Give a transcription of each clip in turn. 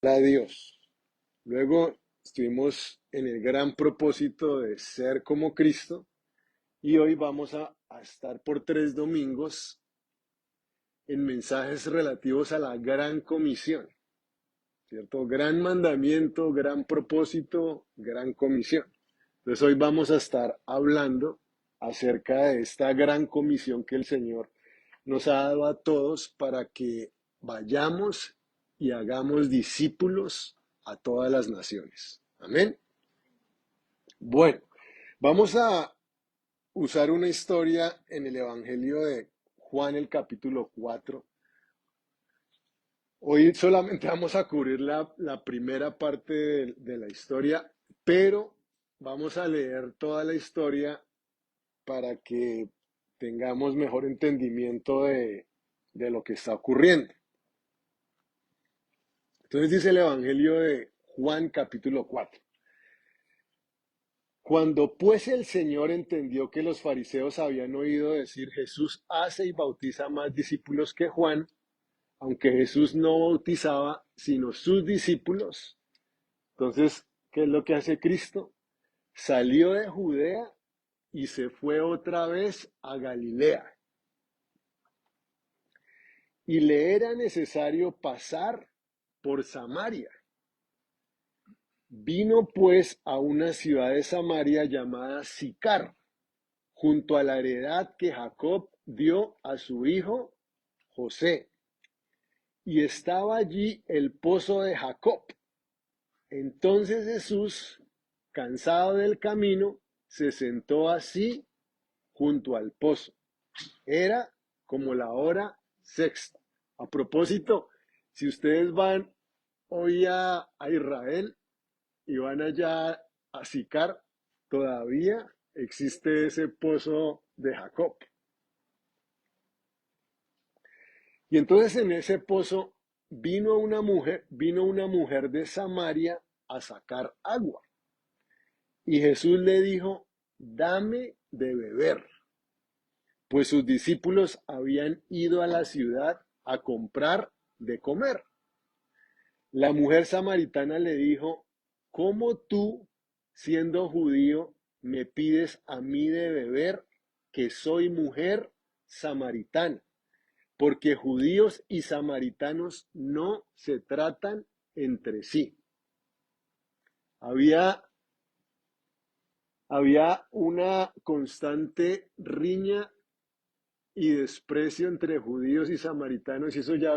a Dios. Luego estuvimos en el gran propósito de ser como Cristo y hoy vamos a estar por 3 domingos en mensajes relativos a la gran comisión, ¿cierto? Gran mandamiento, gran propósito, gran comisión. Entonces hoy vamos a estar hablando acerca de esta gran comisión que el Señor nos ha dado a todos para que vayamos y hagamos discípulos a todas las naciones. Amén. Bueno, vamos a usar una historia en el Evangelio de Juan, el capítulo 4. Hoy solamente vamos a cubrir la primera parte de la historia, pero vamos a leer toda la historia para que tengamos mejor entendimiento de lo que está ocurriendo. Entonces dice el Evangelio de Juan capítulo 4. Cuando pues el Señor entendió que los fariseos habían oído decir Jesús hace y bautiza más discípulos que Juan, aunque Jesús no bautizaba sino sus discípulos, entonces, ¿qué es lo que hace Cristo? Salió de Judea y se fue otra vez a Galilea. Y le era necesario pasar por Samaria. Vino pues a una ciudad de Samaria llamada Sicar, junto a la heredad que Jacob dio a su hijo José. Y estaba allí el pozo de Jacob. Entonces Jesús, cansado del camino, se sentó así junto al pozo. Era como la hora sexta. A propósito, si ustedes van hoy a Israel y van allá a Sicar, todavía existe ese pozo de Jacob. Y entonces en ese pozo vino una mujer de Samaria a sacar agua. Y Jesús le dijo, dame de beber, pues sus discípulos habían ido a la ciudad a comprar de comer. La mujer samaritana le dijo, ¿cómo tú, siendo judío, me pides a mí de beber, que soy mujer samaritana? Porque judíos y samaritanos no se tratan entre sí. Había una constante riña y desprecio entre judíos y samaritanos, y eso ya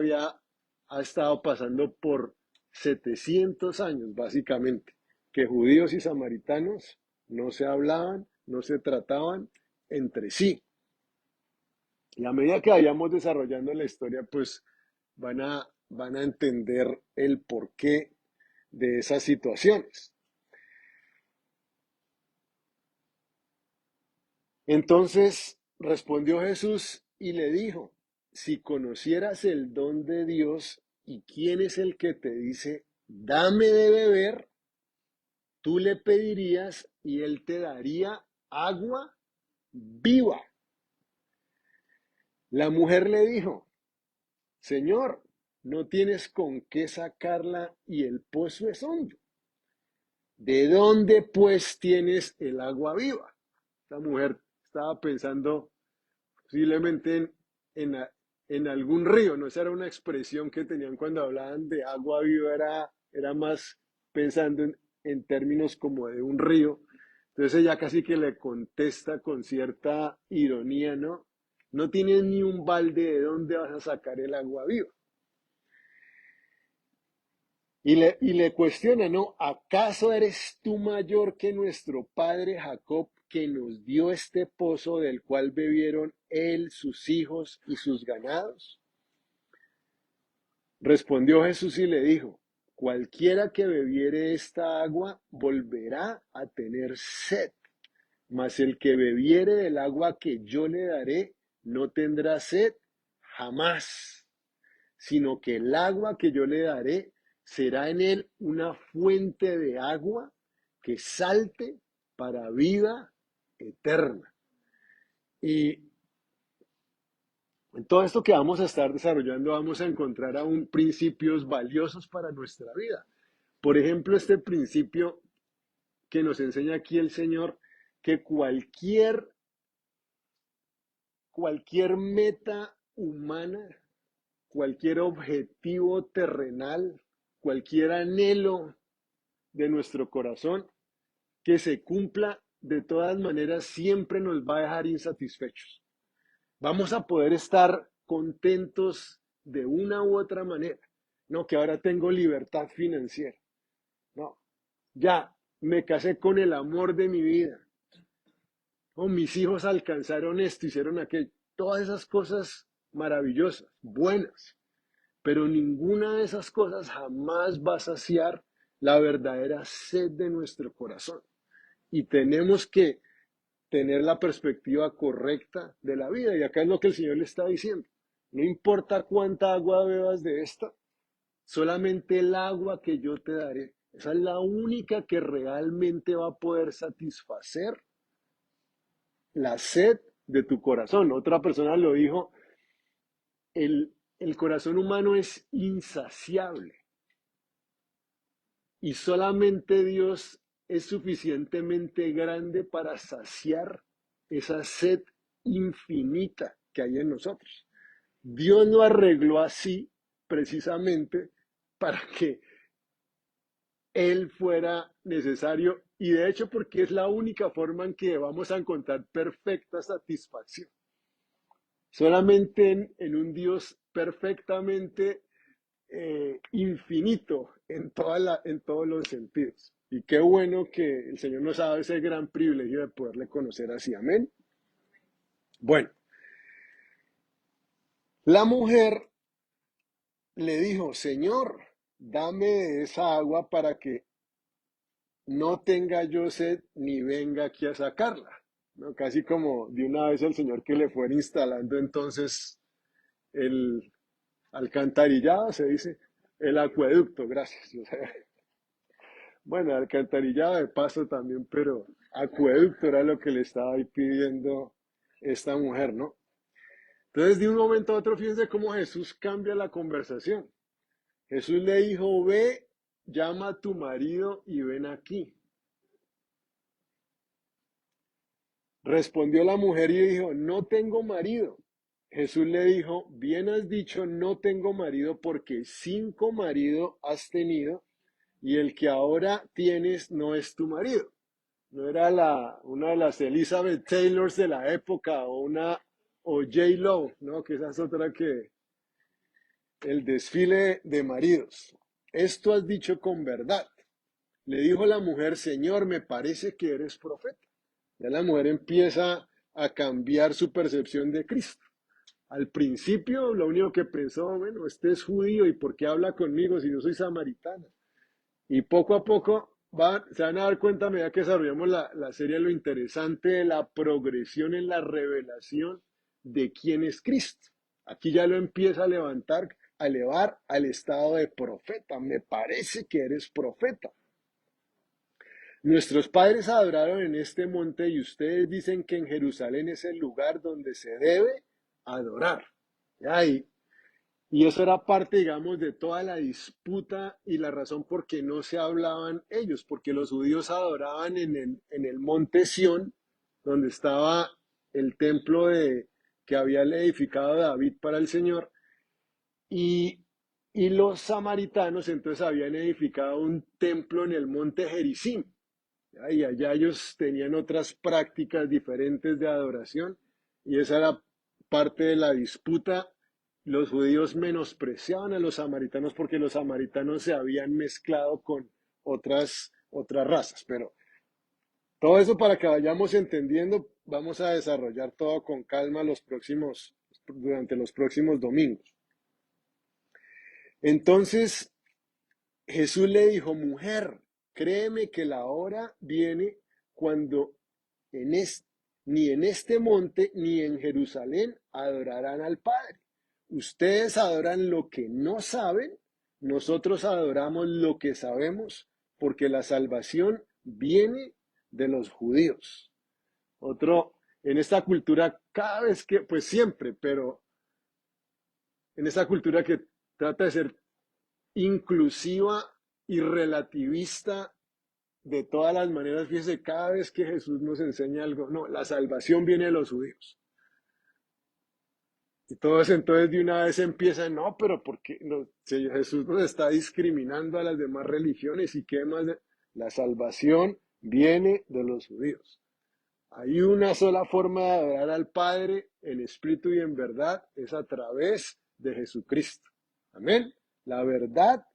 ha estado pasando por 700 años, básicamente, que judíos y samaritanos no se hablaban, no se trataban entre sí. Y a medida que vayamos desarrollando la historia, pues van a entender el porqué de esas situaciones. Entonces respondió Jesús y le dijo, si conocieras el don de Dios y quién es el que te dice, dame de beber, tú le pedirías y él te daría agua viva. La mujer le dijo, Señor, no tienes con qué sacarla y el pozo es hondo. ¿De dónde pues tienes el agua viva? La mujer estaba pensando posiblemente en, en algún río, ¿no? Esa era una expresión que tenían cuando hablaban de agua viva, era más pensando en términos como de un río. Entonces ella casi que le contesta con cierta ironía, ¿no? No tienes ni un balde, ¿de dónde vas a sacar el agua viva? Y le cuestiona, ¿no? ¿Acaso eres tú mayor que nuestro padre Jacob, que nos dio este pozo del cual bebieron él, sus hijos y sus ganados? Respondió Jesús y le dijo, cualquiera que bebiere esta agua volverá a tener sed, mas el que bebiere del agua que yo le daré no tendrá sed jamás, sino que el agua que yo le daré será en él una fuente de agua que salte para vida eterna. Y En todo esto que vamos a estar desarrollando vamos a encontrar aún principios valiosos para nuestra vida. Por ejemplo, este principio que nos enseña aquí el Señor, que cualquier meta humana, cualquier objetivo terrenal, cualquier anhelo de nuestro corazón que se cumpla, de todas maneras siempre nos va a dejar insatisfechos. Vamos a poder estar contentos de una u otra manera. No, que ahora tengo libertad financiera. No, ya me casé con el amor de mi vida. O mis hijos alcanzaron esto, hicieron aquello. Todas esas cosas maravillosas, buenas. Pero ninguna de esas cosas jamás va a saciar la verdadera sed de nuestro corazón. Y tenemos que tener la perspectiva correcta de la vida. Y acá es lo que el Señor le está diciendo. No importa cuánta agua bebas de esta, solamente el agua que yo te daré. Esa es la única que realmente va a poder satisfacer la sed de tu corazón. Otra persona lo dijo, el corazón humano es insaciable y solamente Dios es suficientemente grande para saciar esa sed infinita que hay en nosotros. Dios lo arregló así precisamente para que Él fuera necesario y de hecho porque es la única forma en que vamos a encontrar perfecta satisfacción. Solamente en un Dios perfectamente infinito en todos los sentidos. Y qué bueno que el Señor nos ha dado ese gran privilegio de poderle conocer así. Amén. Bueno, la mujer le dijo, Señor, dame de esa agua para que no tenga yo sed ni venga aquí a sacarla. ¿No? Casi como de una vez el Señor que le fuera instalando entonces el alcantarillado, se dice, el acueducto, gracias. O sea, bueno, alcantarillado de paso también, pero acueducto era lo que le estaba ahí pidiendo esta mujer, ¿no? Entonces, de un momento a otro, fíjense cómo Jesús cambia la conversación. Jesús le dijo, ve, llama a tu marido y ven aquí. Respondió la mujer y dijo, no tengo marido. Jesús le dijo, bien has dicho, no tengo marido porque 5 maridos has tenido y el que ahora tienes no es tu marido. No era una de las Elizabeth Taylors de la época o J. Lo, ¿no? Que esa es otra que el desfile de maridos. Esto has dicho con verdad. Le dijo la mujer, Señor, me parece que eres profeta. Ya la mujer empieza a cambiar su percepción de Cristo. Al principio lo único que pensó, bueno, este es judío y ¿por qué habla conmigo si yo soy samaritana? Y poco a poco se van a dar cuenta a medida que desarrollamos la serie lo interesante de la progresión en la revelación de quién es Cristo. Aquí ya lo empieza a levantar, a elevar al estado de profeta. Me parece que eres profeta. Nuestros padres adoraron en este monte y ustedes dicen que en Jerusalén es el lugar donde se debe adorar. Y eso era parte, digamos, de toda la disputa y la razón por qué no se hablaban ellos, porque los judíos adoraban en el monte Sión, donde estaba el templo que había edificado David para el Señor, y, y los samaritanos entonces habían edificado un templo en el monte Gerizim. Y allá ellos tenían otras prácticas diferentes de adoración y esa era parte de la disputa. Los judíos menospreciaban a los samaritanos porque los samaritanos se habían mezclado con otras razas. Pero todo eso para que vayamos entendiendo, vamos a desarrollar todo con calma durante los próximos domingos. Entonces, Jesús le dijo, mujer, créeme que la hora viene cuando en ni en este monte ni en Jerusalén adorarán al Padre. Ustedes adoran lo que no saben, nosotros adoramos lo que sabemos, porque la salvación viene de los judíos. En esta cultura, cada vez que, pues siempre, pero en esta cultura que trata de ser inclusiva y relativista de todas las maneras. Fíjese, cada vez que Jesús nos enseña algo, no, la salvación viene de los judíos. Y todos entonces de una vez empiezan, no, pero ¿por qué no? Si Jesús nos está discriminando a las demás religiones y qué más? La salvación viene de los judíos. Hay una sola forma de adorar al Padre en espíritu y en verdad, es a través de Jesucristo. Amén. La verdad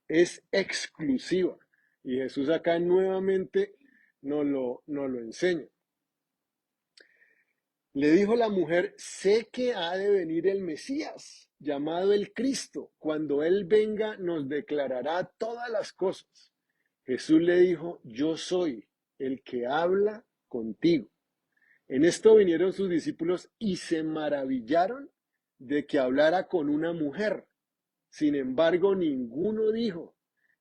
es exclusiva. Y Jesús acá nuevamente nos lo enseña. Le dijo la mujer, sé que ha de venir el Mesías, llamado el Cristo. Cuando Él venga, nos declarará todas las cosas. Jesús le dijo, yo soy el que habla contigo. En esto vinieron sus discípulos y se maravillaron de que hablara con una mujer. Sin embargo, ninguno dijo,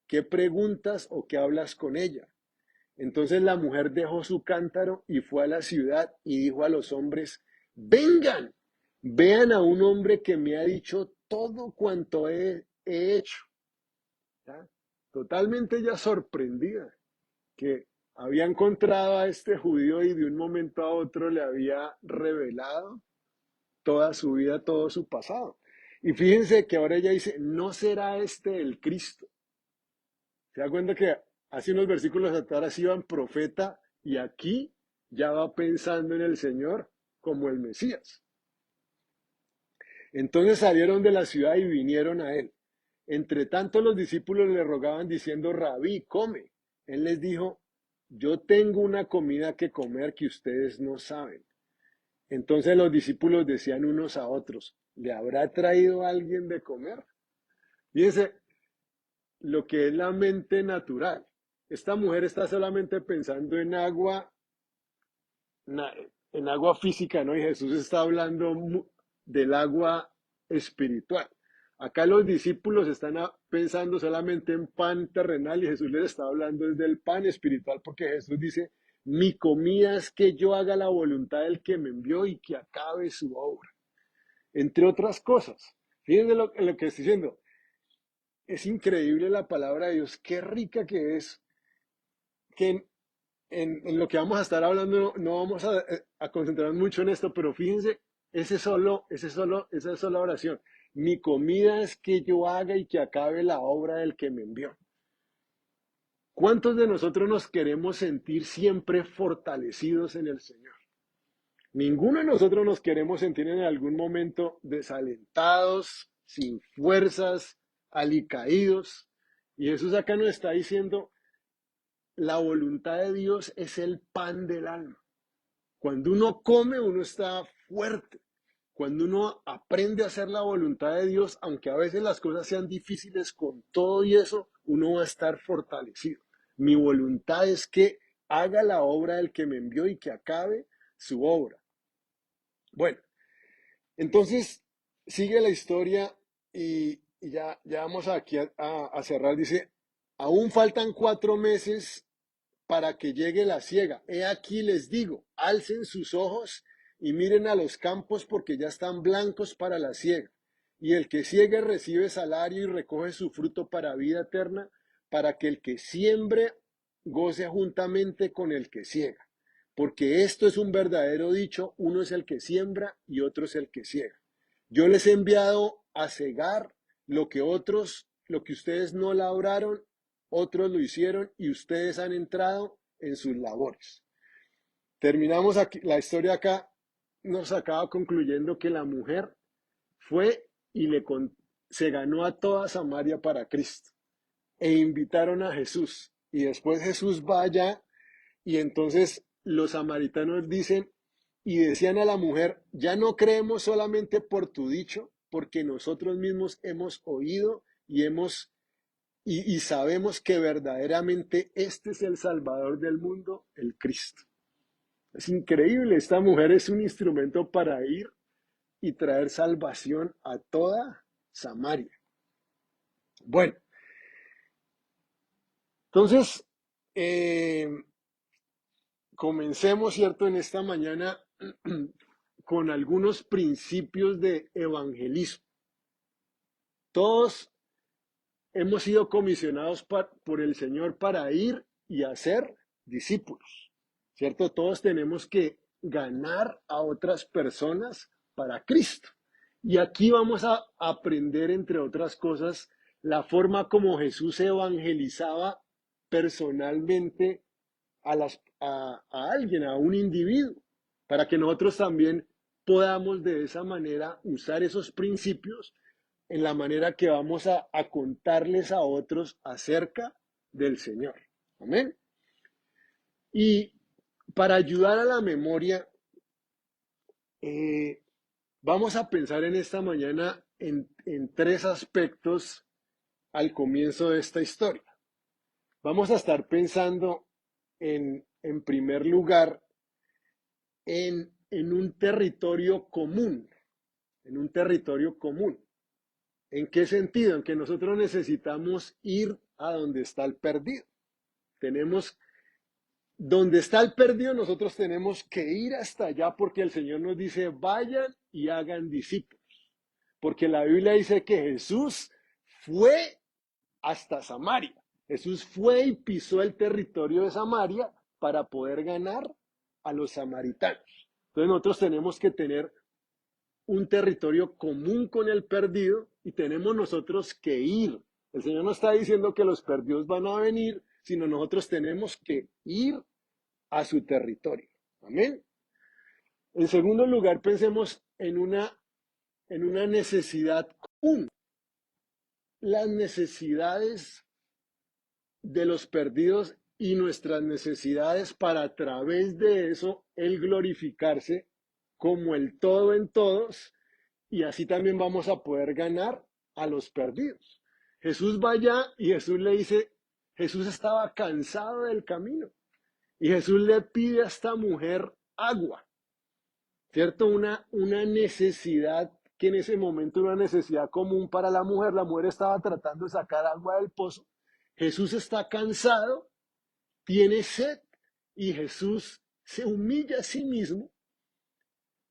¿qué preguntas o qué hablas con ella? Entonces la mujer dejó su cántaro y fue a la ciudad y dijo a los hombres, vengan, vean a un hombre que me ha dicho todo cuanto he hecho. ¿Ya? Totalmente ya sorprendida que había encontrado a este judío y de un momento a otro le había revelado toda su vida, todo su pasado. Y fíjense que ahora ella dice, ¿no será este el Cristo? ¿Se da cuenta que hace unos versículos atrás iban profeta y aquí ya va pensando en el Señor como el Mesías? Entonces salieron de la ciudad y vinieron a él. Entre tanto los discípulos le rogaban diciendo, Rabí, come. Él les dijo, yo tengo una comida que comer que ustedes no saben. Entonces los discípulos decían unos a otros, ¿le habrá traído alguien de comer? Fíjense lo que es la mente natural. Esta mujer está solamente pensando en agua física, ¿no? Y Jesús está hablando del agua espiritual. Acá los discípulos están pensando solamente en pan terrenal y Jesús les está hablando del pan espiritual porque Jesús dice, mi comida es que yo haga la voluntad del que me envió y que acabe su obra. Entre otras cosas. Fíjense lo que estoy diciendo. Es increíble la palabra de Dios, qué rica que es, que en lo que vamos a estar hablando no vamos a concentrar mucho en esto, pero fíjense, esa sola oración. Mi comida es que yo haga y que acabe la obra del que me envió. ¿Cuántos de nosotros nos queremos sentir siempre fortalecidos en el Señor? Ninguno de nosotros nos queremos sentir en algún momento desalentados, sin fuerzas, alicaídos. Y Jesús acá nos está diciendo, la voluntad de Dios es el pan del alma. Cuando uno come, uno está fuerte. Cuando uno aprende a hacer la voluntad de Dios, aunque a veces las cosas sean difíciles, con todo y eso, uno va a estar fortalecido. Mi voluntad es que haga la obra del que me envió y que acabe su obra. Bueno, entonces sigue la historia y ya vamos aquí a cerrar. Dice, aún faltan 4 meses para que llegue la siega. He aquí les digo, alcen sus ojos y miren a los campos porque ya están blancos para la siega. Y el que siegue recibe salario y recoge su fruto para vida eterna, para que el que siembre goce juntamente con el que siega. Porque esto es un verdadero dicho, uno es el que siembra y otro es el que siega. Yo les he enviado a cegar lo que ustedes no labraron, otros lo hicieron y ustedes han entrado en sus labores. Terminamos aquí, la historia acá nos acaba concluyendo que la mujer fue y se ganó a toda Samaria para Cristo e invitaron a Jesús. Y después Jesús va allá y entonces los samaritanos dicen y decían a la mujer, ya no creemos solamente por tu dicho, porque nosotros mismos hemos oído y sabemos que verdaderamente este es el Salvador del mundo, el Cristo. Es increíble, esta mujer es un instrumento para ir y traer salvación a toda Samaria. Bueno, entonces, comencemos, ¿cierto?, en esta mañana con algunos principios de evangelismo. Todos hemos sido comisionados por el Señor para ir y hacer discípulos, ¿cierto? Todos tenemos que ganar a otras personas para Cristo. Y aquí vamos a aprender, entre otras cosas, la forma como Jesús evangelizaba personalmente a alguien, a un individuo, para que nosotros también podamos de esa manera usar esos principios en la manera que vamos a contarles a otros acerca del Señor. Amén. Y para ayudar a la memoria, eh, vamos a pensar en esta mañana en tres aspectos al comienzo de esta historia. Vamos a estar pensando en primer lugar en un territorio común, en un territorio común. ¿En qué sentido? En que nosotros necesitamos ir a donde está el perdido. Tenemos, donde está el perdido, nosotros tenemos que ir hasta allá porque el Señor nos dice, vayan y hagan discípulos. Porque la Biblia dice que Jesús fue hasta Samaria. Jesús fue y pisó el territorio de Samaria para poder ganar a los samaritanos. Entonces nosotros tenemos que tener un territorio común con el perdido y tenemos nosotros que ir. El Señor no está diciendo que los perdidos van a venir, sino nosotros tenemos que ir a su territorio. Amén. En segundo lugar, pensemos en una necesidad común. Las necesidades de los perdidos y nuestras necesidades para a través de eso Él glorificarse como el todo en todos y así también vamos a poder ganar a los perdidos. Jesús va allá y Jesús le dice, Jesús estaba cansado del camino y Jesús le pide a esta mujer agua, ¿cierto? Una necesidad que en ese momento era una necesidad común para la mujer estaba tratando de sacar agua del pozo, Jesús está cansado, tiene sed y Jesús se humilla a sí mismo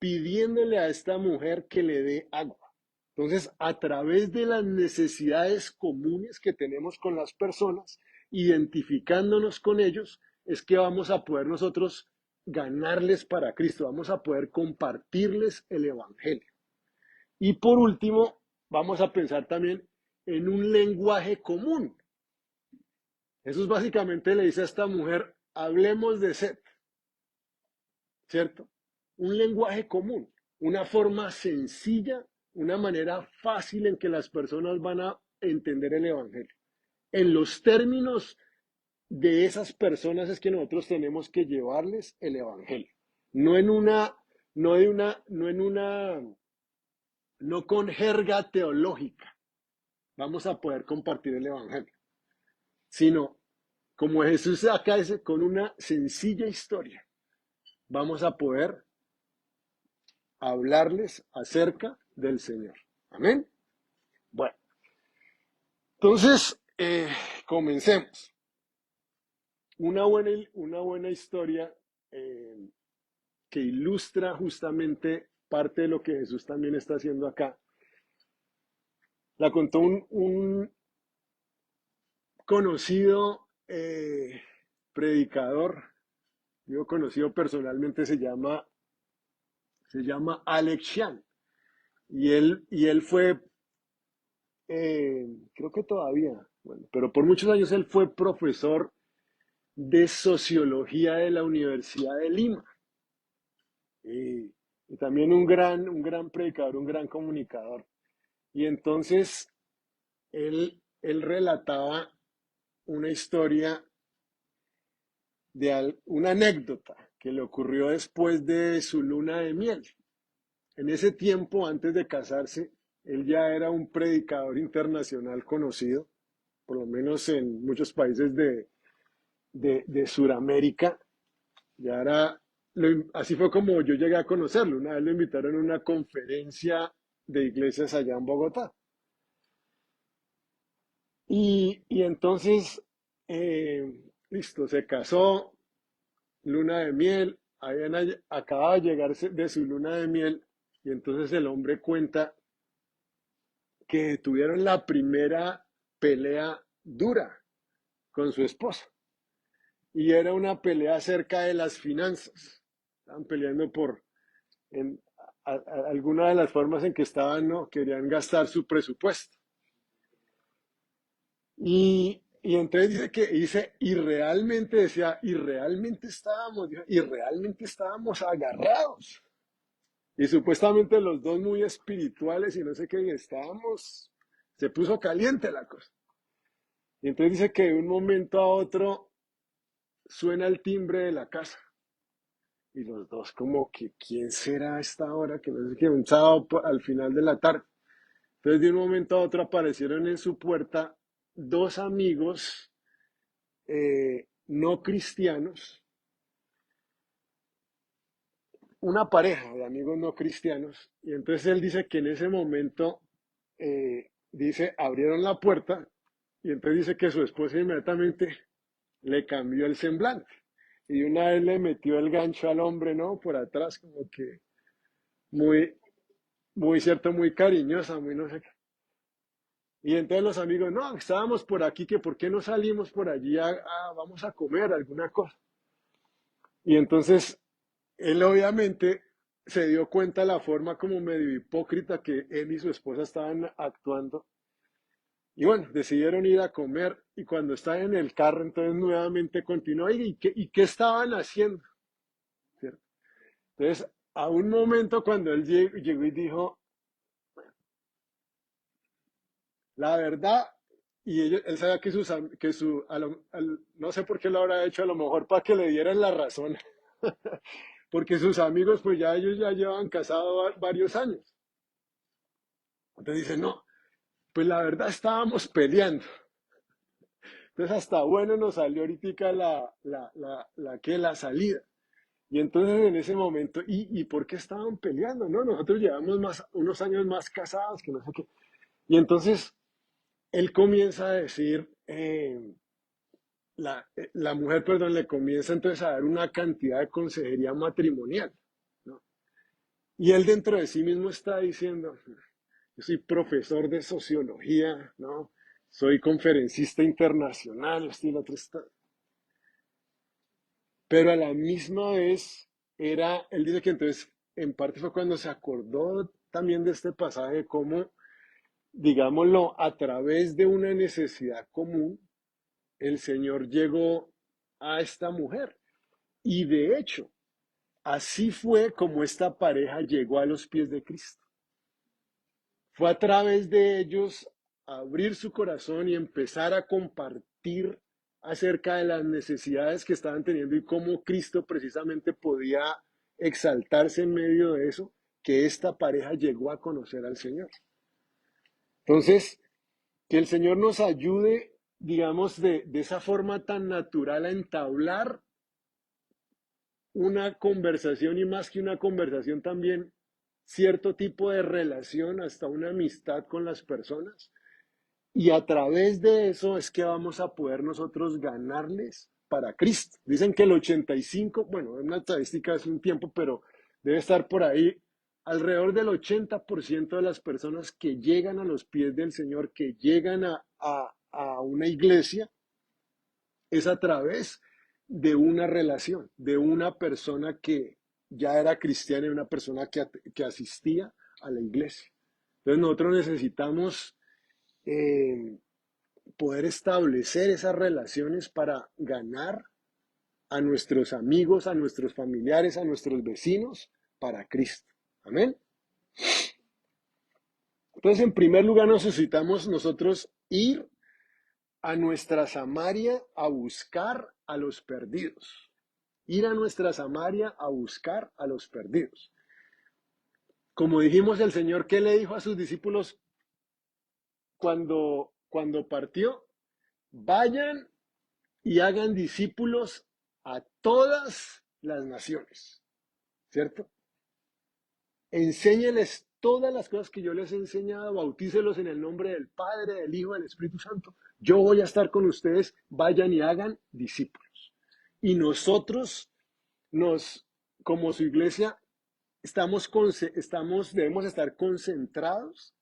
pidiéndole a esta mujer que le dé agua. Entonces, a través de las necesidades comunes que tenemos con las personas, identificándonos con ellos, es que vamos a poder nosotros ganarles para Cristo, vamos a poder compartirles el Evangelio. Y por último, vamos a pensar también en un lenguaje común. Jesús básicamente le dice a esta mujer, hablemos de sed, ¿cierto? Un lenguaje común, una forma sencilla, una manera fácil en que las personas van a entender el Evangelio. En los términos de esas personas es que nosotros tenemos que llevarles el Evangelio. No en una, no de una, no en una, no con jerga teológica vamos a poder compartir el Evangelio, sino como Jesús acá dice, con una sencilla historia vamos a poder hablarles acerca del Señor. Amén. Bueno, entonces, comencemos. Una buena historia que ilustra justamente parte de lo que Jesús también está haciendo acá. La contó un conocido predicador, yo conocido personalmente, se llama Alex Shan. Y él fue, creo que todavía, bueno, pero por muchos años él fue profesor de sociología de la Universidad de Lima. Y también un gran predicador, un gran comunicador. Y entonces él relataba una historia de una anécdota que le ocurrió después de su luna de miel. En ese tiempo, antes de casarse, él ya era un predicador internacional conocido, por lo menos en muchos países de Sudamérica. Ya era, así fue como yo llegué a conocerlo. Una vez lo invitaron a una conferencia de iglesias allá en Bogotá. Y entonces, listo, se casó, luna de miel, acababa de llegar de su luna de miel, y entonces el hombre cuenta que tuvieron la primera pelea dura con su esposa. Y era una pelea acerca de las finanzas. Estaban peleando por en, alguna de las formas en que estaban, ¿no? Querían gastar su presupuesto. Y entonces y realmente decía, y realmente estábamos agarrados. Y supuestamente los dos muy espirituales y no sé qué, y estábamos, se puso caliente la cosa. Y entonces dice que de un momento a otro suena el timbre de la casa. Y los dos como que, ¿quién será a esta hora? Que no sé qué, un sábado al final de la tarde. Entonces de un momento a otro aparecieron en su puerta dos amigos no cristianos, una pareja de amigos no cristianos. Y entonces él dice que en ese momento, dice, abrieron la puerta y entonces dice que su esposa inmediatamente le cambió el semblante. Y una vez le metió el gancho al hombre, ¿no? Por atrás, como que muy, muy cierto, muy cariñosa, muy no sé qué. Y entonces los amigos, no, estábamos por aquí, que por qué no salimos por allí vamos a comer alguna cosa. Y entonces él obviamente se dio cuenta de la forma como medio hipócrita que él y su esposa estaban actuando. Y bueno, decidieron ir a comer y cuando estaban en el carro, entonces nuevamente continuó, ¿y qué estaban haciendo? ¿Cierto? Entonces, a un momento cuando él llegó y dijo, la verdad, y él sabía que, no sé por qué lo habrá hecho, a lo mejor para que le dieran la razón, porque sus amigos, pues ya ellos ya llevan casados varios años. Entonces dice, no, pues la verdad estábamos peleando. Entonces hasta bueno nos salió ahorita la salida. Y entonces en ese momento, ¿y por qué estaban peleando? No, nosotros llevamos unos años más casados, que no sé qué. Y entonces él comienza a decir, la mujer, perdón, le comienza entonces a dar una cantidad de consejería matrimonial, ¿no? Y él dentro de sí mismo está diciendo, yo soy profesor de sociología, ¿no? Soy conferencista internacional, estoy en otro estado. Pero a la misma vez él dice que entonces en parte fue cuando se acordó también de este pasaje, como, digámoslo, a través de una necesidad común, el Señor llegó a esta mujer. Y de hecho, así fue como esta pareja llegó a los pies de Cristo. Fue a través de ellos abrir su corazón y empezar a compartir acerca de las necesidades que estaban teniendo y cómo Cristo precisamente podía exaltarse en medio de eso, que esta pareja llegó a conocer al Señor. Entonces, que el Señor nos ayude, digamos, de esa forma tan natural a entablar una conversación y más que una conversación también cierto tipo de relación, hasta una amistad con las personas. Y a través de eso es que vamos a poder nosotros ganarles para Cristo. Dicen que el 85, bueno, es una estadística hace un tiempo, pero debe estar por ahí, alrededor del 80% de las personas que llegan a los pies del Señor, que llegan a una iglesia, es a través de una relación, de una persona que ya era cristiana y una persona que asistía a la iglesia. Entonces nosotros necesitamos eh, poder establecer esas relaciones para ganar a nuestros amigos, a nuestros familiares, a nuestros vecinos para Cristo. Amén. Entonces, en primer lugar, necesitamos nosotros ir a nuestra Samaria a buscar a los perdidos. Ir a nuestra Samaria a buscar a los perdidos. Como dijimos, el Señor, ¿qué le dijo a sus discípulos cuando partió? Vayan y hagan discípulos a todas las naciones, ¿cierto? Enséñeles todas las cosas que yo les he enseñado, bautícelos en el nombre del Padre, del Hijo, del Espíritu Santo. Yo voy a estar con ustedes, vayan y hagan discípulos. Y nosotros como su iglesia, debemos estar concentrados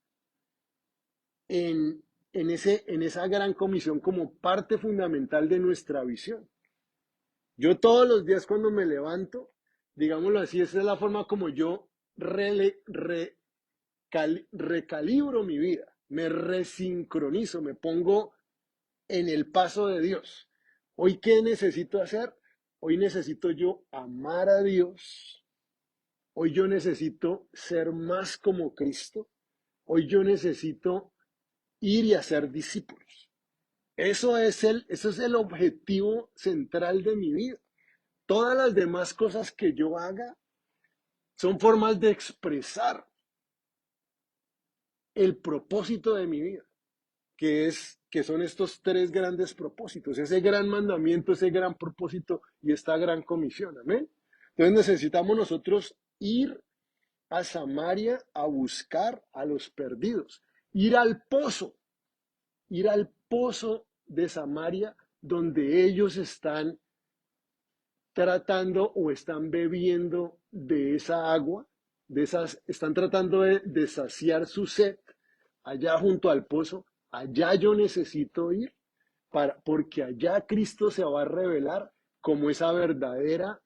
en esa gran comisión como parte fundamental de nuestra visión. Yo todos los días cuando me levanto, digámoslo así, esa es la forma como yo recalibro mi vida, me resincronizo, me pongo en el paso de Dios. Hoy, ¿qué necesito hacer? Hoy necesito yo amar a Dios. Hoy yo necesito ser más como Cristo. Hoy yo necesito ir y hacer discípulos. Eso es el objetivo central de mi vida. Todas las demás cosas que yo haga son formas de expresar el propósito de mi vida, que son estos tres grandes propósitos, ese gran mandamiento, ese gran propósito y esta gran comisión. Amén. Entonces necesitamos nosotros ir a Samaria a buscar a los perdidos, ir al pozo de Samaria donde ellos están tratando o están bebiendo de esa agua, están tratando de saciar su sed allá junto al pozo. Allá yo necesito ir porque allá Cristo se va a revelar como esa verdadera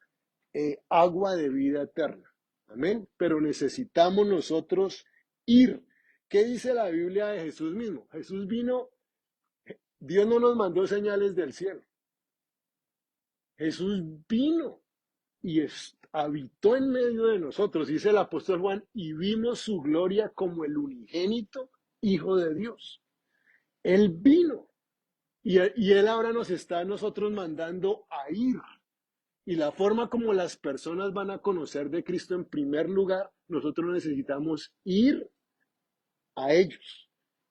agua de vida eterna. Amén. Pero necesitamos nosotros ir. ¿Qué dice la Biblia de Jesús mismo? Jesús vino, Dios no nos mandó señales del cielo. Jesús vino y habitó en medio de nosotros, dice el apóstol Juan, y vimos su gloria como el unigénito Hijo de Dios. Él vino y Él ahora nos está a nosotros mandando a ir. Y la forma como las personas van a conocer de Cristo en primer lugar, nosotros necesitamos ir a ellos,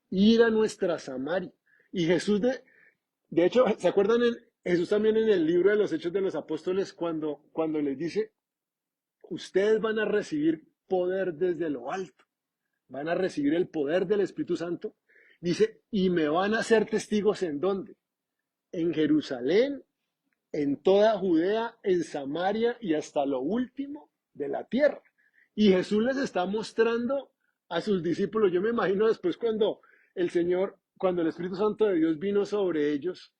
ir a nuestra Samaria. Y Jesús, de hecho, ¿se acuerdan? Jesús también en el libro de los Hechos de los Apóstoles, cuando les dice, ustedes van a recibir poder desde lo alto, van a recibir el poder del Espíritu Santo, dice, y me van a ser testigos ¿en dónde? En Jerusalén, en toda Judea, en Samaria y hasta lo último de la tierra. Y Jesús les está mostrando a sus discípulos, yo me imagino después cuando cuando el Espíritu Santo de Dios vino sobre ellos,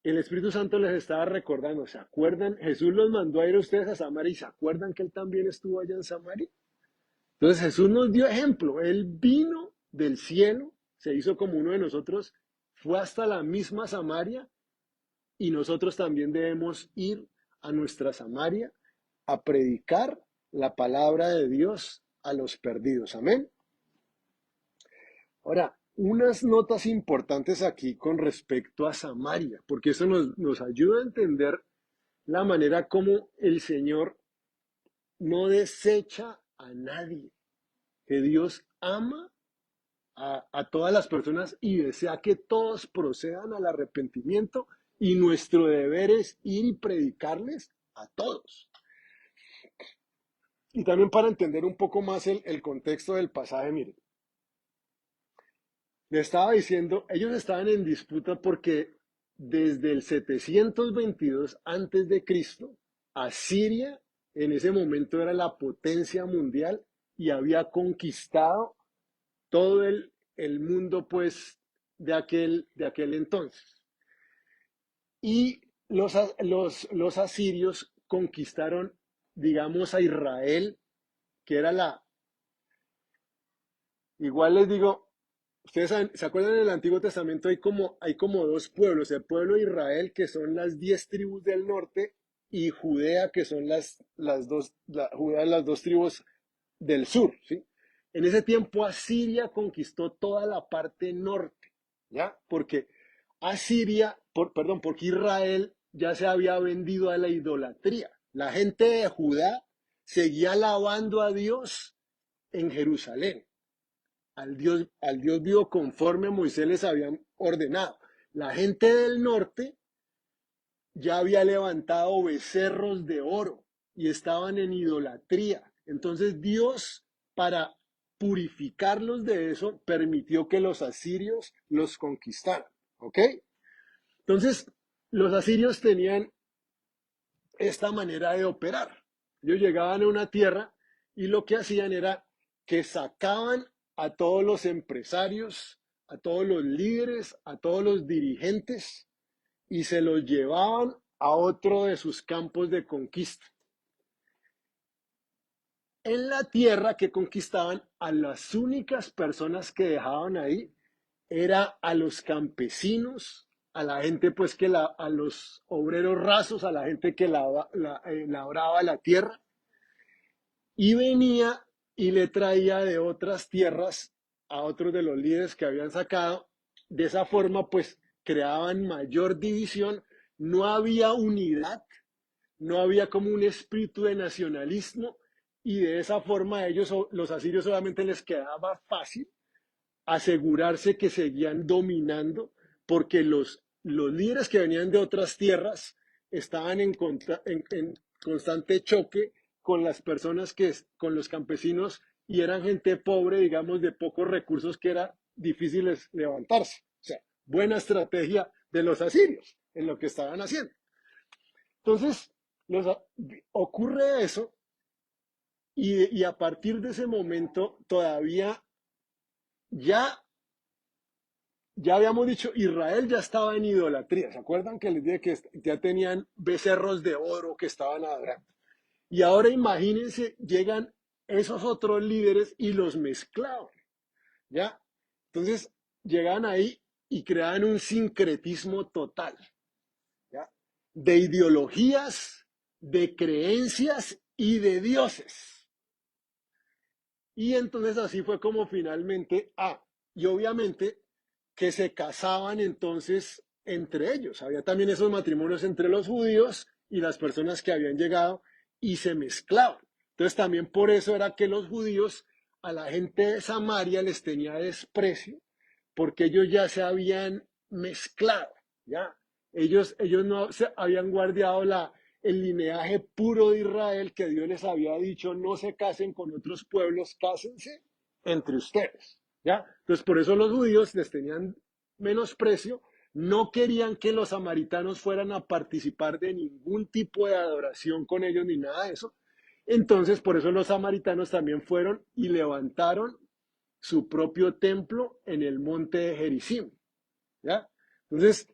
el Espíritu Santo les estaba recordando, ¿se acuerdan? Jesús los mandó a ir a ustedes a Samaria y ¿se acuerdan que Él también estuvo allá en Samaria? Entonces Jesús nos dio ejemplo, Él vino del cielo, se hizo como uno de nosotros, fue hasta la misma Samaria y nosotros también debemos ir a nuestra Samaria a predicar la palabra de Dios a los perdidos. Amén. Ahora, unas notas importantes aquí con respecto a Samaria, porque eso nos ayuda a entender la manera como el Señor no desecha a nadie, que Dios ama a todas las personas y desea que todos procedan al arrepentimiento y nuestro deber es ir y predicarles a todos. Y también para entender un poco más el contexto del pasaje, miren, le estaba diciendo, ellos estaban en disputa porque desde el 722 antes de Cristo, Asiria en ese momento era la potencia mundial y había conquistado todo el mundo pues de aquel entonces. Y los asirios conquistaron, digamos, a Israel, que era igual les digo, ustedes ¿se acuerdan en el Antiguo Testamento hay como dos pueblos, el pueblo de Israel, que son las 10 tribus del norte, y Judea, que son Judea, las dos tribus del sur, ¿sí? En ese tiempo Asiria conquistó toda la parte norte, ¿ya? Porque porque Israel ya se había vendido a la idolatría. La gente de Judá seguía alabando a Dios en Jerusalén, al Dios vivo conforme a Moisés les habían ordenado. La gente del norte ya había levantado becerros de oro y estaban en idolatría. Entonces Dios, para purificarlos de eso, permitió que los asirios los conquistaran. ¿Ok? Entonces, los asirios tenían esta manera de operar. Ellos llegaban a una tierra y lo que hacían era que sacaban a todos los empresarios, a todos los líderes, a todos los dirigentes y se los llevaban a otro de sus campos de conquista. En la tierra que conquistaban, a las únicas personas que dejaban ahí era a los campesinos, a la gente pues a los obreros rasos, a la gente que labraba la tierra, y venía y le traía de otras tierras a otros de los líderes que habían sacado. De esa forma pues creaban mayor división, no había unidad, no había como un espíritu de nacionalismo, y de esa forma a ellos, los asirios, solamente les quedaba fácil asegurarse que seguían dominando, porque los líderes que venían de otras tierras estaban en constante choque con las personas con los campesinos, y eran gente pobre, digamos, de pocos recursos, que era difícil levantarse. O sea, buena estrategia de los asirios en lo que estaban haciendo. Entonces, los, ocurre eso, y a partir de ese momento todavía ya ya habíamos dicho, Israel ya estaba en idolatría. ¿Se acuerdan que les dije que ya tenían becerros de oro que estaban adorando? Y ahora imagínense, llegan esos otros líderes y los mezclaban, ¿ya? Entonces, llegan ahí y crean un sincretismo total, ¿ya? De ideologías, de creencias y de dioses. Y entonces así fue como finalmente, y obviamente que se casaban entonces entre ellos. Había también esos matrimonios entre los judíos y las personas que habían llegado, y se mezclaban. Entonces también por eso era que los judíos a la gente de Samaria les tenía desprecio, porque ellos ya se habían mezclado, ¿ya? Ellos no se habían guardado el linaje puro de Israel, que Dios les había dicho: no se casen con otros pueblos, cásense entre ustedes, ¿ya? Entonces por eso los judíos les tenían menosprecio, no querían que los samaritanos fueran a participar de ningún tipo de adoración con ellos ni nada de eso. Entonces por eso los samaritanos también fueron y levantaron su propio templo en el monte de Gerizim, ¿ya? Entonces,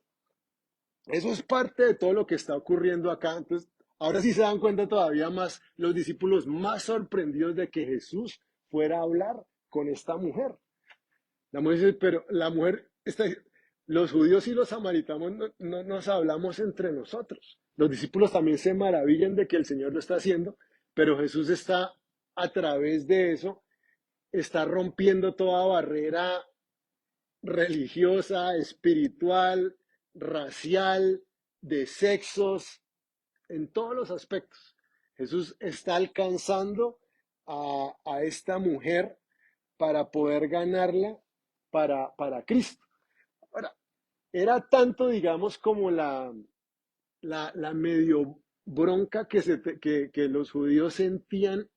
eso es parte de todo lo que está ocurriendo acá. Entonces, ahora sí se dan cuenta todavía más los discípulos, más sorprendidos de que Jesús fuera a hablar con esta mujer. La mujer dice, pero la mujer está, los judíos y los samaritanos no nos hablamos entre nosotros. Los discípulos también se maravillan de que el Señor lo está haciendo, pero Jesús está, a través de eso, está rompiendo toda barrera religiosa, espiritual, racial, de sexos, en todos los aspectos. Jesús está alcanzando a esta mujer para poder ganarla para Cristo. Ahora, era tanto, digamos, como la medio bronca que los judíos sentían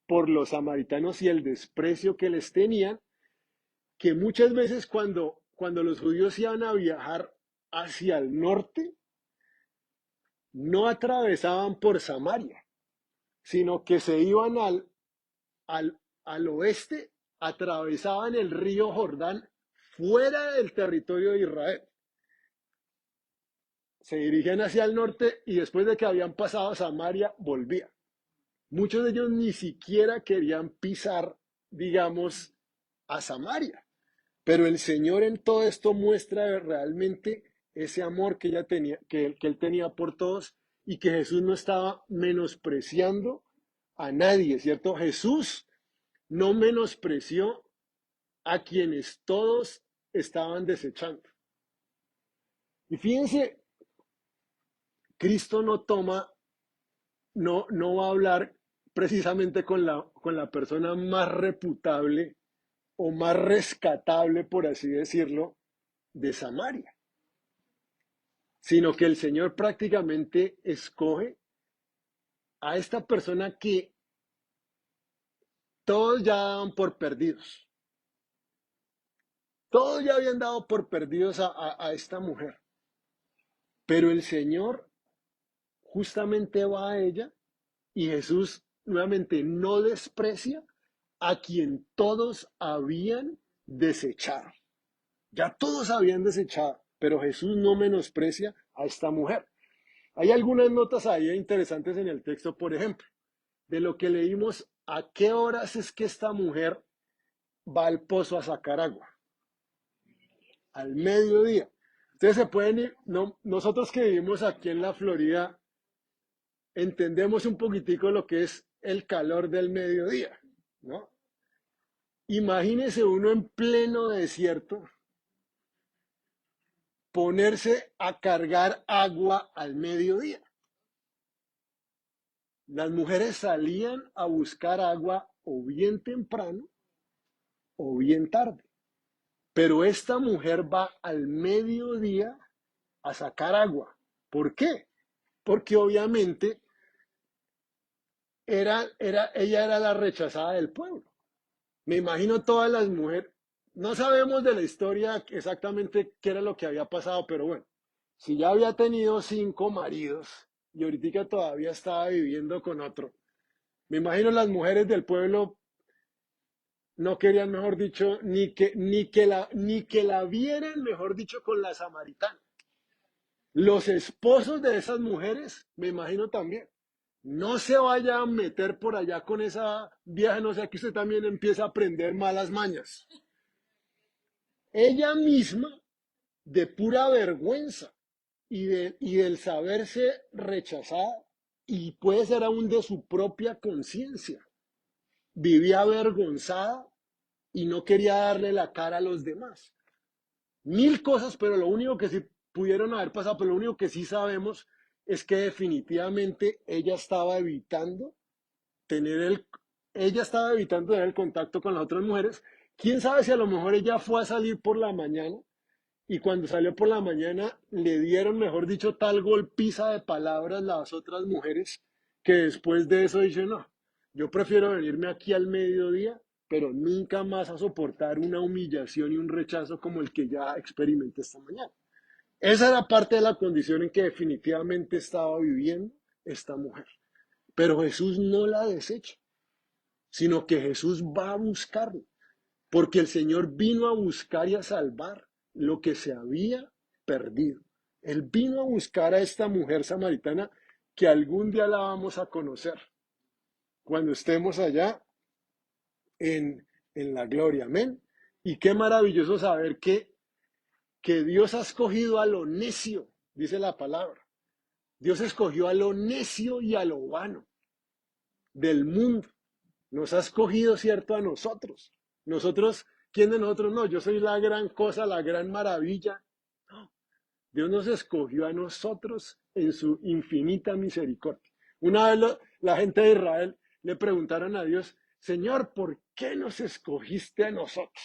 por los samaritanos y el desprecio que les tenían, que muchas veces cuando los judíos iban a viajar hacia el norte, no atravesaban por Samaria, sino que se iban al oeste, atravesaban el río Jordán fuera del territorio de Israel. Se dirigían hacia el norte y después de que habían pasado a Samaria, volvían. Muchos de ellos ni siquiera querían pisar, digamos, a Samaria. Pero el Señor en todo esto muestra realmente ese amor que, ella tenía, que Él tenía por todos, y que Jesús no estaba menospreciando a nadie, ¿cierto? Jesús no menospreció a quienes todos estaban desechando. Y fíjense, Cristo no va a hablar precisamente con la persona más reputable o más rescatable, por así decirlo, de Samaria, sino que el Señor prácticamente escoge a esta persona que todos ya daban por perdidos. Todos ya habían dado por perdidos a esta mujer. Pero el Señor justamente va a ella, y Jesús nuevamente no desprecia a quien todos habían desechado. Ya todos habían desechado, pero Jesús no menosprecia a esta mujer. Hay algunas notas ahí interesantes en el texto, por ejemplo, de lo que leímos, a qué horas es que esta mujer va al pozo a sacar agua. Al mediodía. Ustedes se pueden ir, no, nosotros que vivimos aquí en la Florida, entendemos un poquitico lo que es el calor del mediodía, ¿no? Imagínese uno en pleno desierto ponerse a cargar agua al mediodía. Las mujeres salían a buscar agua o bien temprano o bien tarde. Pero esta mujer va al mediodía a sacar agua. ¿Por qué? Porque obviamente ella era la rechazada del pueblo. Me imagino todas las mujeres, no sabemos de la historia exactamente qué era lo que había pasado, pero bueno, si ya había tenido 5 maridos y ahorita todavía estaba viviendo con otro, me imagino las mujeres del pueblo no querían, mejor dicho, ni que la vieran, mejor dicho, con la samaritana. Los esposos de esas mujeres, me imagino también. No se vaya a meter por allá con esa vieja, no sea que usted también empiece a aprender malas mañas. Ella misma, de pura vergüenza y del saberse rechazada, y puede ser aún de su propia conciencia, vivía avergonzada y no quería darle la cara a los demás. Mil cosas, pero lo único que sí pudieron haber pasado, pero lo único que sí sabemos es que definitivamente tener el, ella estaba evitando tener el contacto con las otras mujeres. Quién sabe si a lo mejor ella fue a salir por la mañana y cuando salió por la mañana le dieron, mejor dicho, tal golpiza de palabras las otras mujeres que después de eso dice, no, yo prefiero venirme aquí al mediodía, pero nunca más a soportar una humillación y un rechazo como el que ya experimenté esta mañana. Esa era parte de la condición en que definitivamente estaba viviendo esta mujer. Pero Jesús no la desecha, sino que Jesús va a buscarla, porque el Señor vino a buscar y a salvar lo que se había perdido. Él vino a buscar a esta mujer samaritana que algún día la vamos a conocer cuando estemos allá en la gloria. Amén. Y qué maravilloso saber que Dios ha escogido a lo necio, dice la palabra. Dios escogió a lo necio y a lo vano del mundo. Nos ha escogido, ¿cierto?, a nosotros. Nosotros, ¿quién de nosotros no? Yo soy la gran cosa, la gran maravilla. No, Dios nos escogió a nosotros en su infinita misericordia. Una vez la gente de Israel le preguntaron a Dios, Señor, ¿por qué nos escogiste a nosotros?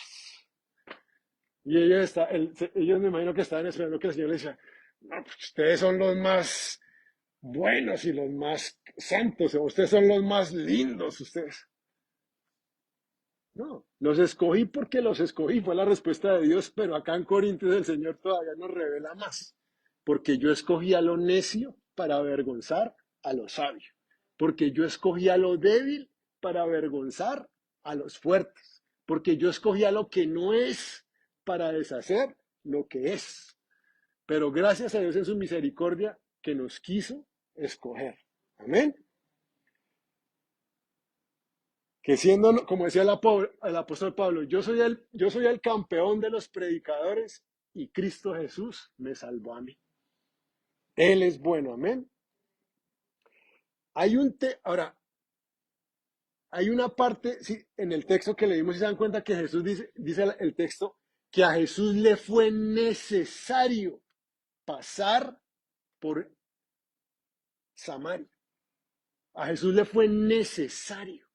Y ellos me imagino que estaban esperando que el Señor les decía, no, pues ustedes son los más buenos y los más santos, ustedes son los más lindos, ustedes. No, los escogí porque los escogí, fue la respuesta de Dios, pero acá en Corintios el Señor todavía nos revela más, porque yo escogí a lo necio para avergonzar a lo sabio, porque yo escogí a lo débil para avergonzar a los fuertes, porque yo escogí a lo que no es para deshacer lo que es. Pero gracias a Dios en su misericordia que nos quiso escoger. Amén. Que siendo, como decía el apóstol Pablo, yo soy el campeón de los predicadores y Cristo Jesús me salvó a mí. Él es bueno, amén. Ahora, hay una parte sí, en el texto que leímos y se dan cuenta que Jesús dice el texto que a Jesús le fue necesario pasar por Samaria. A Jesús le fue necesario.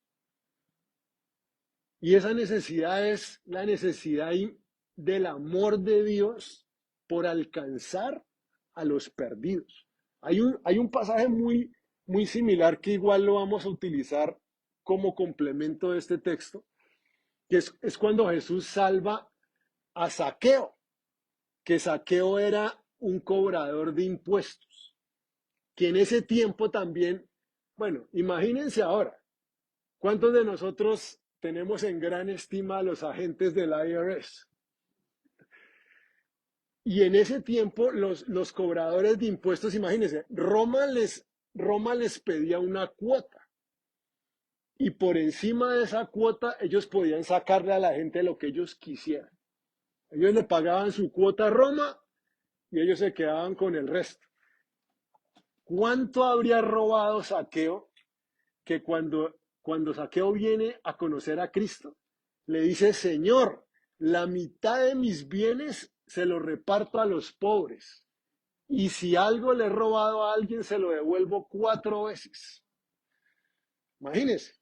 Y esa necesidad es la necesidad del amor de Dios por alcanzar a los perdidos. Hay un pasaje muy similar que igual lo vamos a utilizar como complemento de este texto, que es cuando Jesús salva a Zaqueo, que Zaqueo era un cobrador de impuestos, que en ese tiempo también, bueno, imagínense ahora, ¿cuántos de nosotros tenemos en gran estima a los agentes del IRS. Y en ese tiempo los cobradores de impuestos, imagínense, Roma les pedía una cuota. Y por encima de esa cuota ellos podían sacarle a la gente lo que ellos quisieran. Ellos le pagaban su cuota a Roma y ellos se quedaban con el resto. ¿Cuánto habría robado Zaqueo que cuando Zaqueo viene a conocer a Cristo, le dice, Señor, la mitad de mis bienes se los reparto a los pobres, y si algo le he robado a alguien, se lo devuelvo 4 veces? Imagínense.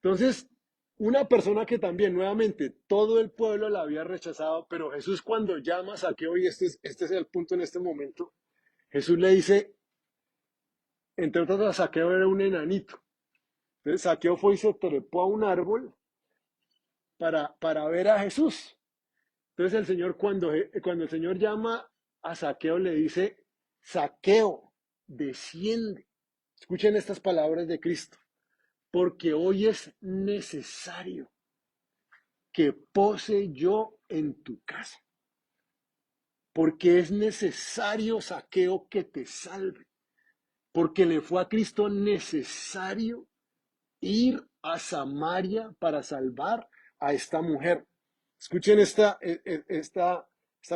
Entonces, una persona que también, nuevamente, todo el pueblo la había rechazado, pero Jesús cuando llama a Zaqueo, y este es el punto en este momento, Jesús le dice, entre otras cosas, Zaqueo era un enanito. Entonces Zaqueo fue y se trepó a un árbol para ver a Jesús. Entonces el Señor, cuando el Señor llama a Zaqueo, le dice, Zaqueo, desciende. Escuchen estas palabras de Cristo, porque hoy es necesario que pose yo en tu casa. Porque es necesario, Zaqueo, que te salve. Porque le fue a Cristo necesario ir a Samaria para salvar a esta mujer. Escuchen esta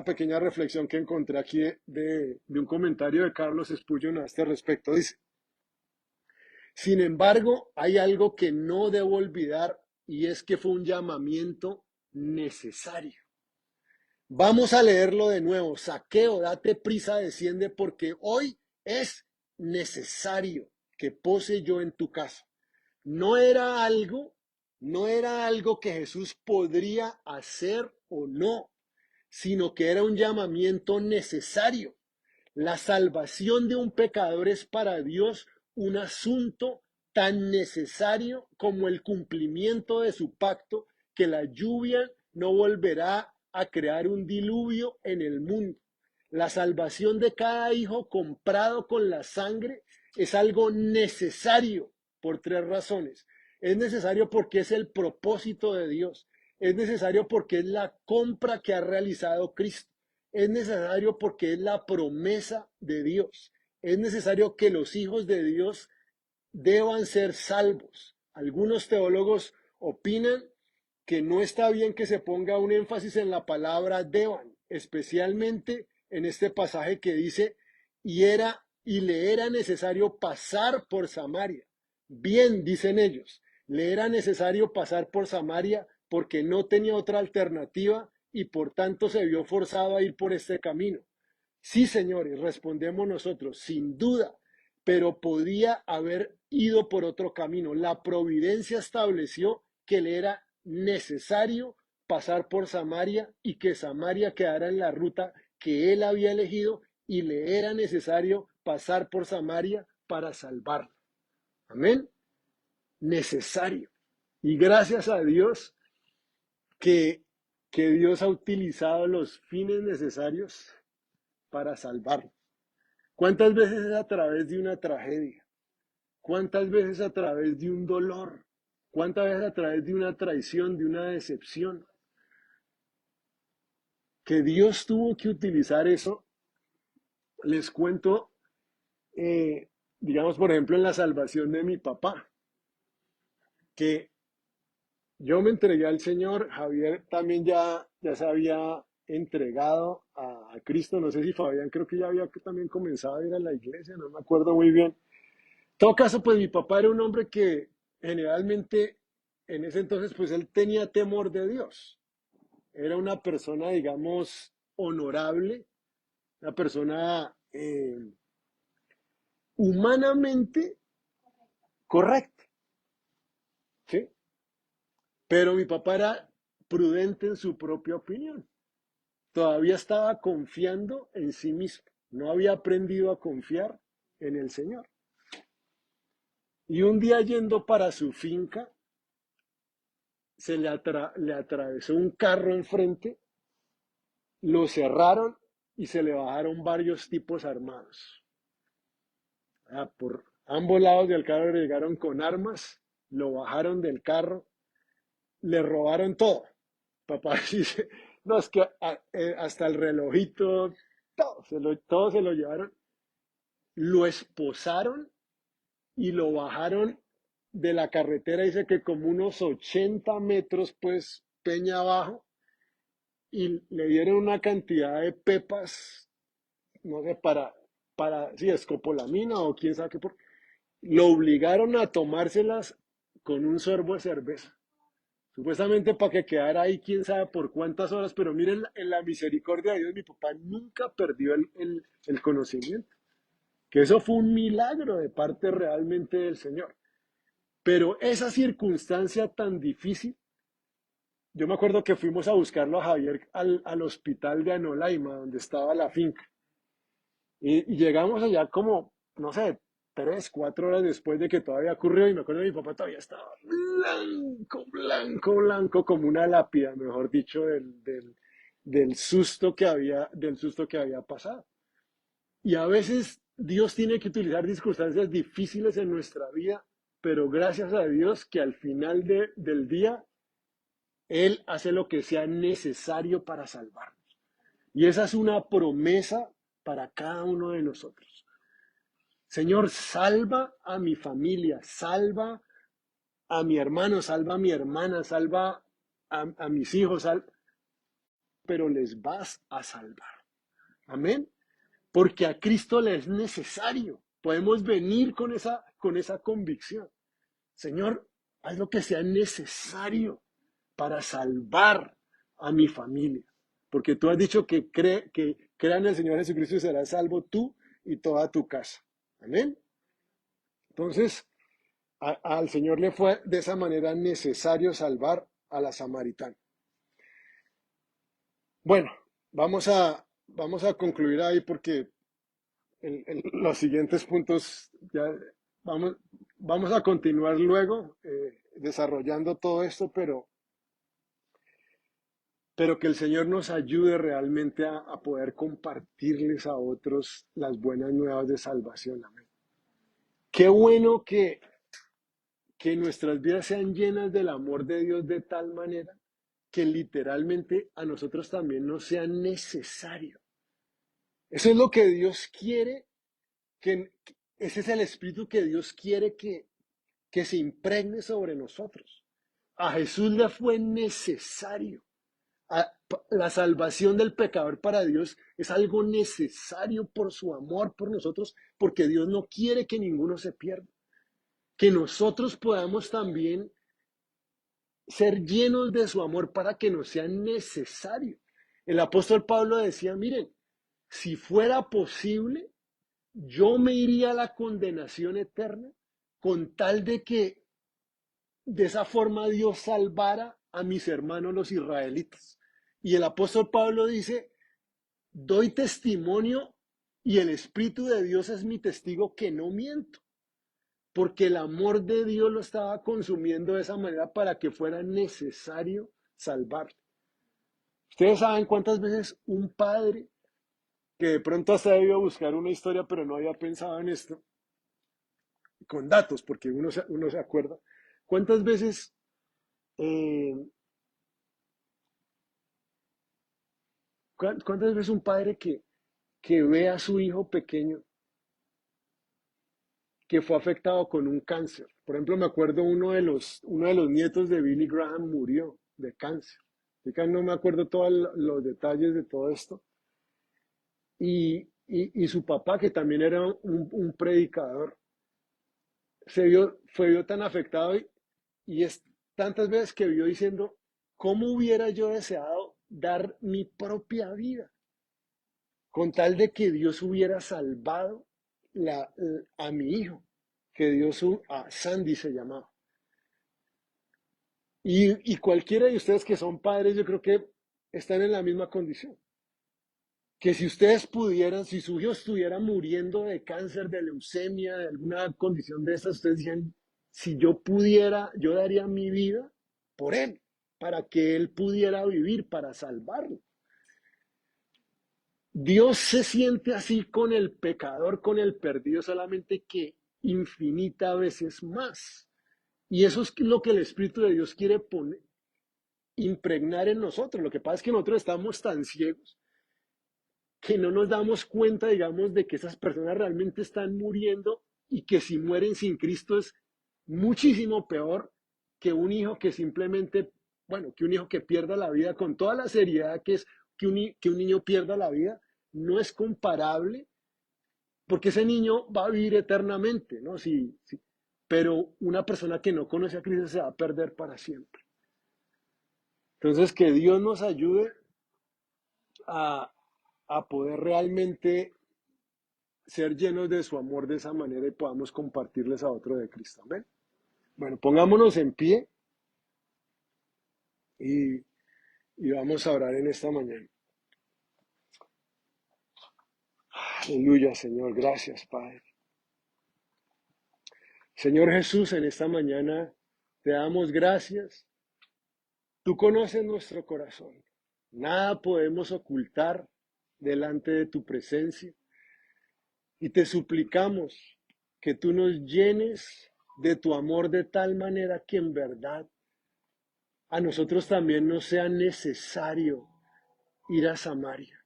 pequeña reflexión que encontré aquí de un comentario de Carlos Spurgeon a este respecto. Dice, sin embargo, hay algo que no debo olvidar y es que fue un llamamiento necesario. Vamos a leerlo de nuevo. Zaqueo, date prisa, desciende porque hoy es necesario que pose yo en tu casa. No era algo, no era algo que Jesús podría hacer o no, sino que era un llamamiento necesario. La salvación de un pecador es para Dios un asunto tan necesario como el cumplimiento de su pacto, que la lluvia no volverá a crear un diluvio en el mundo. La salvación de cada hijo comprado con la sangre es algo necesario por 3 razones. Es necesario porque es el propósito de Dios. Es necesario porque es la compra que ha realizado Cristo. Es necesario porque es la promesa de Dios. Es necesario que los hijos de Dios deban ser salvos. Algunos teólogos opinan que no está bien que se ponga un énfasis en la palabra deban, especialmente en este pasaje que dice, y le era necesario pasar por Samaria. Bien, dicen ellos, le era necesario pasar por Samaria porque no tenía otra alternativa y por tanto se vio forzado a ir por este camino. Sí, señores, respondemos nosotros, sin duda, pero podía haber ido por otro camino. La providencia estableció que le era necesario pasar por Samaria y que Samaria quedara en la ruta que él había elegido y le era necesario pasar por Samaria para salvarlo. Amén. Necesario. Y gracias a Dios que, que Dios ha utilizado los fines necesarios para salvarlo. ¿Cuántas veces es a través de una tragedia? ¿Cuántas veces a través de un dolor? ¿Cuántas veces a través de una traición, de una decepción? Que Dios tuvo que utilizar eso. Les cuento, digamos, por ejemplo, en la salvación de mi papá, que yo me entregué al Señor, Javier también ya se había entregado a Cristo, no sé si Fabián creo que ya había también comenzado a ir a la iglesia, no me acuerdo muy bien. En todo caso, pues mi papá era un hombre que generalmente en ese entonces, pues él tenía temor de Dios. Era una persona, digamos, honorable, una persona humanamente correcta, ¿sí? Pero mi papá era prudente en su propia opinión. Todavía estaba confiando en sí mismo. No había aprendido a confiar en el Señor. Y un día yendo para su finca, le atravesó un carro enfrente, lo cerraron y se le bajaron varios tipos armados. Por ambos lados del carro llegaron con armas, lo bajaron del carro, le robaron todo. Papá dice, no, es que hasta el relojito, todo se lo llevaron, lo esposaron y lo bajaron de la carretera, dice que como unos 80 metros, pues, peña abajo, y le dieron una cantidad de pepas, no sé, sí, escopolamina o quién sabe qué, lo obligaron a tomárselas con un sorbo de cerveza. Supuestamente para que quedara ahí quién sabe por cuántas horas, pero miren, en la misericordia de Dios, mi papá nunca perdió el conocimiento, que eso fue un milagro de parte realmente del Señor. Pero esa circunstancia tan difícil, yo me acuerdo que fuimos a buscarlo a Javier al hospital de Anolaima, donde estaba la finca, y llegamos allá como, no sé, 3, 4 horas después de que todo había ocurrido, y me acuerdo que mi papá todavía estaba blanco, blanco, blanco, como una lápida, mejor dicho, del susto que había pasado. Y a veces Dios tiene que utilizar circunstancias difíciles en nuestra vida, pero gracias a Dios que al final del día Él hace lo que sea necesario para salvarnos. Y esa es una promesa para cada uno de nosotros. Señor, salva a mi familia, salva a mi hermano, salva a mi hermana, salva a mis hijos, pero les vas a salvar. Amén. Porque a Cristo le es necesario. Podemos venir con esa convicción. Señor, haz lo que sea necesario para salvar a mi familia. Porque tú has dicho que crea en el Señor Jesucristo y serás salvo tú y toda tu casa. Amén. Entonces, al Señor le fue de esa manera necesario salvar a la samaritana. Bueno, vamos a concluir ahí porque los siguientes puntos ya vamos a continuar luego desarrollando todo esto, pero que el Señor nos ayude realmente a poder compartirles a otros las buenas nuevas de salvación. Amén. Qué bueno que nuestras vidas sean llenas del amor de Dios de tal manera que literalmente a nosotros también nos sea necesario. Eso es lo que Dios quiere, ese es el espíritu que Dios quiere que se impregne sobre nosotros. A Jesús le fue necesario. La salvación del pecador para Dios es algo necesario por su amor por nosotros, porque Dios no quiere que ninguno se pierda. Que nosotros podamos también ser llenos de su amor para que nos sea necesario. El apóstol Pablo decía, miren, si fuera posible, yo me iría a la condenación eterna con tal de que de esa forma Dios salvara a mis hermanos los israelitas. Y el apóstol Pablo dice, doy testimonio y el Espíritu de Dios es mi testigo que no miento, porque el amor de Dios lo estaba consumiendo de esa manera para que fuera necesario salvarlo. Ustedes saben cuántas veces un padre que de pronto hasta debió buscar una historia, pero no había pensado en esto, con datos, porque uno se acuerda, cuántas veces eh, ¿cuántas veces un padre que ve a su hijo pequeño que fue afectado con un cáncer? Por ejemplo, me acuerdo uno de los nietos de Billy Graham murió de cáncer. No me acuerdo todos los detalles de todo esto. Y su papá, que también era un predicador, fue tan afectado y es tantas veces que vio diciendo, ¿cómo hubiera yo deseado dar mi propia vida con tal de que Dios hubiera salvado a mi hijo, que a Sandy se llamaba? Y cualquiera de ustedes que son padres, yo creo que están en la misma condición. Que si ustedes pudieran, si su hijo estuviera muriendo de cáncer, de leucemia, de alguna condición de esas, ustedes dirían, si yo pudiera, yo daría mi vida por él, para que él pudiera vivir, para salvarlo. Dios se siente así con el pecador, con el perdido, solamente que infinita veces más. Y eso es lo que el Espíritu de Dios quiere poner. impregnar en nosotros. Lo que pasa es que nosotros estamos tan ciegos que no nos damos cuenta, digamos, de que esas personas realmente están muriendo y que si mueren sin Cristo es muchísimo peor que un hijo que simplemente, bueno, que un hijo que pierda la vida con toda la seriedad que es que un niño pierda la vida, no es comparable porque ese niño va a vivir eternamente, ¿no? Sí, sí. Pero una persona que no conoce a Cristo se va a perder para siempre. Entonces, que Dios nos ayude a, a poder realmente ser llenos de su amor de esa manera y podamos compartirles a otro de Cristo. Amén. Bueno, pongámonos en pie y, y vamos a orar en esta mañana. Aleluya, Señor. Gracias, Padre. Señor Jesús, en esta mañana te damos gracias. Tú conoces nuestro corazón. Nada podemos ocultar delante de tu presencia. Y te suplicamos que tú nos llenes de tu amor de tal manera que en verdad a nosotros también nos sea necesario ir a Samaria.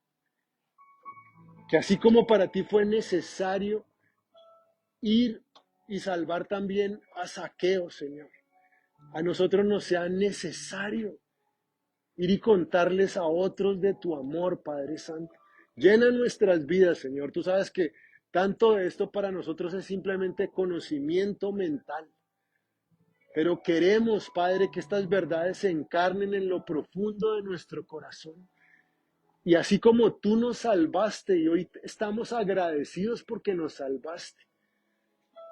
Que así como para ti fue necesario ir y salvar también a Zaqueo, Señor, a nosotros nos sea necesario ir y contarles a otros de tu amor, Padre Santo. Llena nuestras vidas, Señor. Tú sabes que tanto de esto para nosotros es simplemente conocimiento mental. Pero queremos, Padre, que estas verdades se encarnen en lo profundo de nuestro corazón. Y así como tú nos salvaste y hoy estamos agradecidos porque nos salvaste,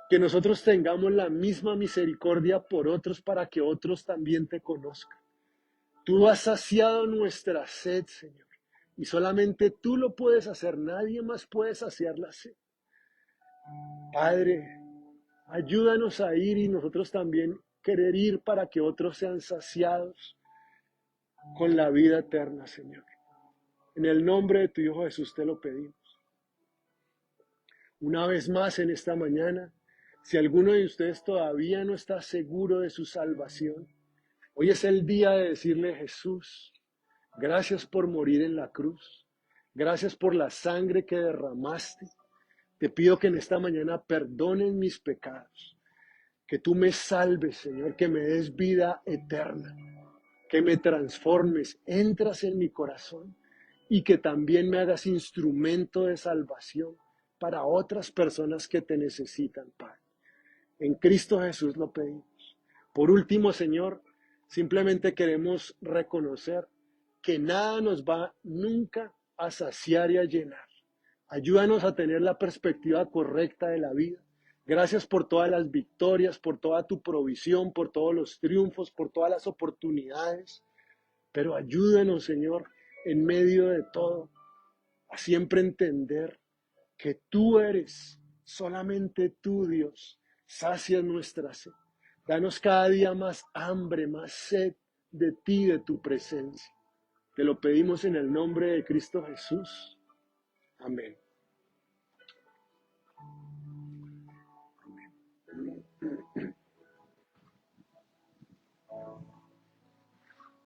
que nosotros tengamos la misma misericordia por otros para que otros también te conozcan. Tú has saciado nuestra sed, Señor, y solamente tú lo puedes hacer, nadie más puede saciar la sed. Padre, ayúdanos a ir y nosotros también querer ir para que otros sean saciados con la vida eterna, Señor. En el nombre de tu Hijo Jesús te lo pedimos. Una vez más en esta mañana, si alguno de ustedes todavía no está seguro de su salvación, hoy es el día de decirle: Jesús, gracias por morir en la cruz, gracias por la sangre que derramaste. Te pido que en esta mañana perdones mis pecados, que tú me salves, Señor, que me des vida eterna, que me transformes, entras en mi corazón y que también me hagas instrumento de salvación para otras personas que te necesitan, Padre. En Cristo Jesús lo pedimos. Por último, Señor, simplemente queremos reconocer que nada nos va nunca a saciar y a llenar. Ayúdanos a tener la perspectiva correcta de la vida. Gracias por todas las victorias, por toda tu provisión, por todos los triunfos, por todas las oportunidades. Pero ayúdanos, Señor, en medio de todo, a siempre entender que tú eres, solamente tú, Dios, sacias nuestra sed. Danos cada día más hambre, más sed de ti, de tu presencia. Te lo pedimos en el nombre de Cristo Jesús. Amén.